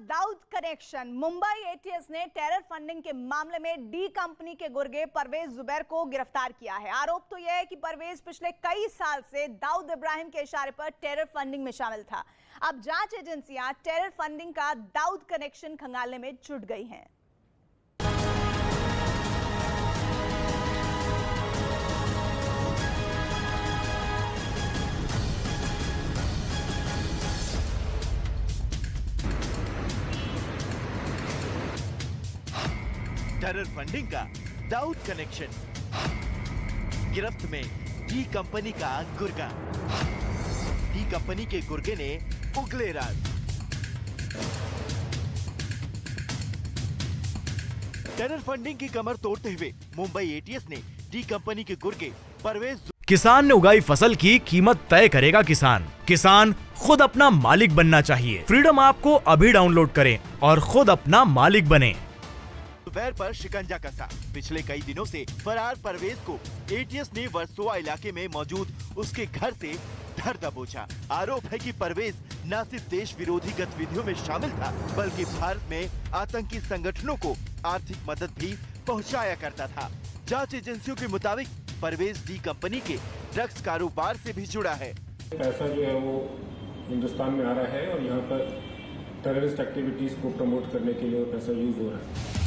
Dawood connection. Mumbai ATS ने terror funding के मामले में डी कंपनी के गुर्गे परवेज जुबैर को गिरफ्तार किया है। आरोप तो यह है कि परवेज पिछले कई साल से दाऊद इब्राहिम के इशारे पर टेरर फंडिंग में शामिल था। अब जांच एजेंसियां टेरर फंडिंग का दाऊद कनेक्शन खंगालने में जुट गई हैं। टेरर फंडिंग का दाऊद कनेक्शन, गिरफ्त में डी कंपनी का गुर्गा। डी कंपनी के गुर्गे ने उगले राज। टेरर फंडिंग की कमर तोड़ते हुए मुंबई एटीएस ने डी कंपनी के गुर्गे परवेज। किसान ने उगाई फसल की कीमत तय करेगा किसान। किसान खुद अपना मालिक बनना चाहिए। फ्रीडम ऐप को अभी डाउनलोड करें और खुद अपना मालिक बने। जुबैर पर शिकंजा कसा। पिछले कई दिनों से फरार परवेज को एटीएस ने वर्सोवा इलाके में मौजूद उसके घर से धर दबोचा। आरोप है कि परवेज न सिर्फ देश विरोधी गतिविधियों में शामिल था, बल्कि भारत में आतंकी संगठनों को आर्थिक मदद भी पहुंचाया करता था। जांच एजेंसियों के मुताबिक परवेज डी कंपनी के ड्रग्स कारोबार से भी जुड़ा है। पैसा जो है वो हिंदुस्तान में आ रहा है और यहाँ पर टेररिस्ट एक्टिविटीज को प्रमोट करने के लिए पैसा यूज हो रहा है।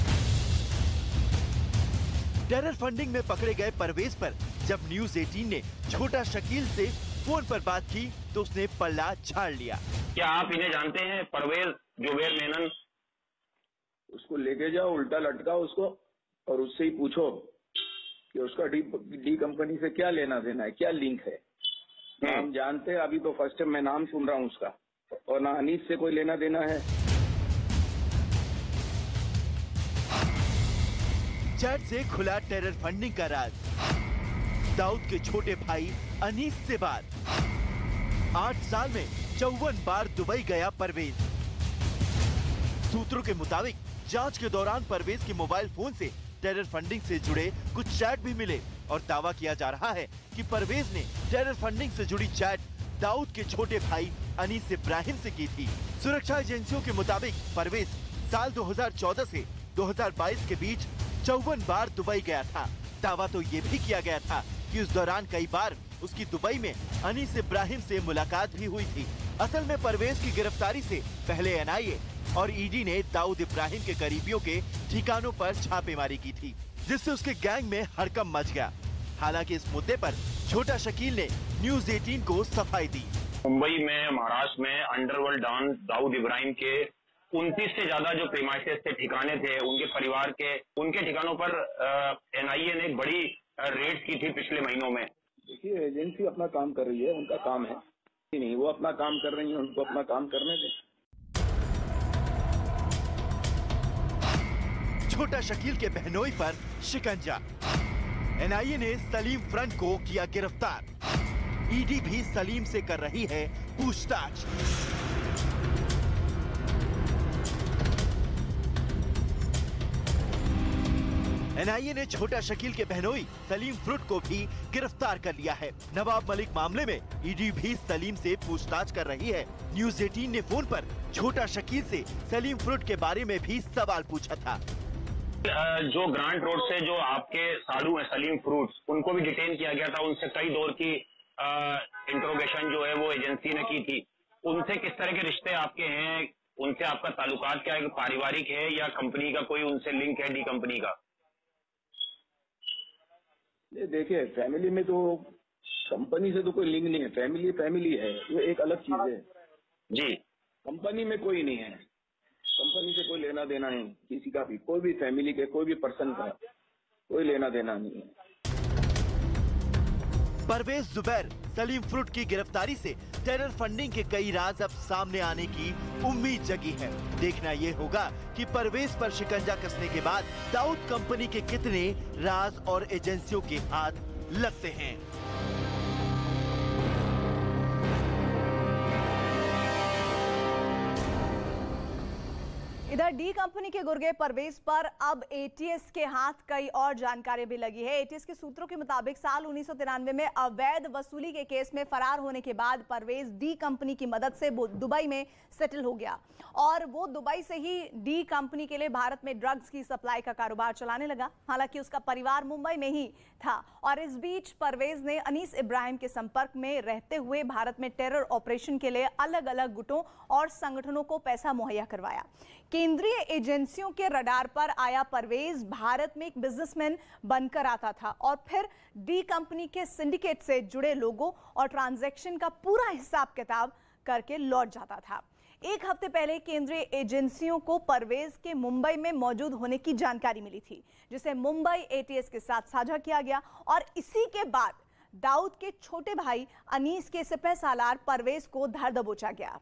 टेरर फंडिंग में पकड़े गए परवेज पर जब न्यूज 18 ने छोटा शकील से फोन पर बात की तो उसने पल्ला झाड़ लिया। क्या आप इन्हें जानते हैं? परवेज जुबैर मेनन। उसको लेके जाओ, उल्टा लटकाओ उसको और उससे ही पूछो कि उसका डी कंपनी से क्या लेना देना है, क्या लिंक है। हम जानते हैं, अभी तो फर्स्ट टाइम मैं नाम सुन रहा हूँ उसका, और ना अनीस से कोई लेना देना है। चैट से खुला टेरर फंडिंग का राज। दाऊद के छोटे भाई अनीस से बात। 8 साल में 54 बार दुबई गया परवेज। सूत्रों के मुताबिक जांच के दौरान परवेज के मोबाइल फोन से टेरर फंडिंग से जुड़े कुछ चैट भी मिले और दावा किया जा रहा है कि परवेज ने टेरर फंडिंग से जुड़ी चैट दाऊद के छोटे भाई अनीस इब्राहिम से की थी। सुरक्षा एजेंसियों के मुताबिक परवेज साल 2014 से 2022 के बीच 54 बार दुबई गया था। दावा तो ये भी किया गया था कि उस दौरान कई बार उसकी दुबई में अनीस इब्राहिम से मुलाकात भी हुई थी। असल में परवेज की गिरफ्तारी से पहले एनआईए और ईडी ने दाऊद इब्राहिम के करीबियों के ठिकानों पर छापेमारी की थी, जिससे उसके गैंग में हड़कंप मच गया। हालांकि इस मुद्दे पर छोटा शकील ने न्यूज 18 को सफाई दी। मुंबई में, महाराष्ट्र में अंडरवर्ल्ड डॉन दाऊद इब्राहिम के 29 से ज्यादा जो प्रीमाइसेस थे, ठिकाने थे उनके परिवार के, उनके ठिकानों पर एनआईए ने एक बड़ी रेड की थी पिछले महीनों में। देखिए, एजेंसी अपना काम कर रही है, उनका काम है। नहीं, वो अपना काम कर रही है, उनको अपना काम करने दें। छोटा शकील के बहनोई पर शिकंजा। एनआईए ने सलीम फ्रंट को किया गिरफ्तार। ईडी भी सलीम से कर रही है पूछताछ। एनआईए ने छोटा शकील के बहनोई सलीम फ्रूट को भी गिरफ्तार कर लिया है। नवाब मलिक मामले में ईडी भी सलीम से पूछताछ कर रही है। न्यूज 18 ने फोन पर छोटा शकील से सलीम फ्रूट के बारे में भी सवाल पूछा था। जो ग्रांट रोड से जो आपके साधु हैं सलीम फ्रूट्स, उनको भी डिटेन किया गया था। उनसे कई दौर की इंट्रोगेशन जो है वो एजेंसी ने की थी। उनसे किस तरह के रिश्ते आपके हैं? उनसे आपका ताल्लुकात क्या है? पारिवारिक है या कंपनी का कोई उनसे लिंक है, डी कंपनी का? देखिए, फैमिली में तो कंपनी से तो कोई लिंक नहीं है। फैमिली फैमिली है, ये एक अलग चीज है जी। कंपनी में कोई नहीं है। कंपनी से कोई लेना देना नहीं, किसी का भी, कोई भी फैमिली के कोई भी पर्सन का कोई लेना देना नहीं है। परवेज जुबैर सलीम फ्रूट की गिरफ्तारी से टेरर फंडिंग के कई राज अब सामने आने की उम्मीद जगी है। देखना ये होगा कि परवेज पर शिकंजा कसने के बाद दाऊद कंपनी के कितने राज और एजेंसियों के हाथ लगते हैं। इधर डी कंपनी के गुर्गे परवेज पर अब एटीएस के हाथ कई और जानकारी भी लगी है। एटीएस के सूत्रों के मुताबिक साल 1993 में अवैध वसूली के केस में फरार होने के बाद परवेज डी कंपनी की मदद से दुबई में सेटल हो गया और वो दुबई से ही डी कंपनी के लिए भारत में ड्रग्स की सप्लाई का कारोबार चलाने लगा। हालांकि उसका परिवार मुंबई में ही था और इस बीच परवेज ने अनीस इब्राहिम के संपर्क में रहते हुए भारत में टेरर ऑपरेशन के लिए अलग अलग गुटों और संगठनों को पैसा मुहैया करवाया। केंद्रीय एजेंसियों के रडार पर आया परवेज भारत में एक बिजनेसमैन बनकर आता था और फिर डी कंपनी के सिंडिकेट से जुड़े लोगों और ट्रांजैक्शन का पूरा हिसाब किताब करके लौट जाता था। एक हफ्ते पहले केंद्रीय एजेंसियों को परवेज के मुंबई में मौजूद होने की जानकारी मिली थी, जिसे मुंबई एटीएस के साथ साझा किया गया और इसी के बाद दाऊद के छोटे भाई अनीस के सिपह सालार परवेज को धर दबोचा गया।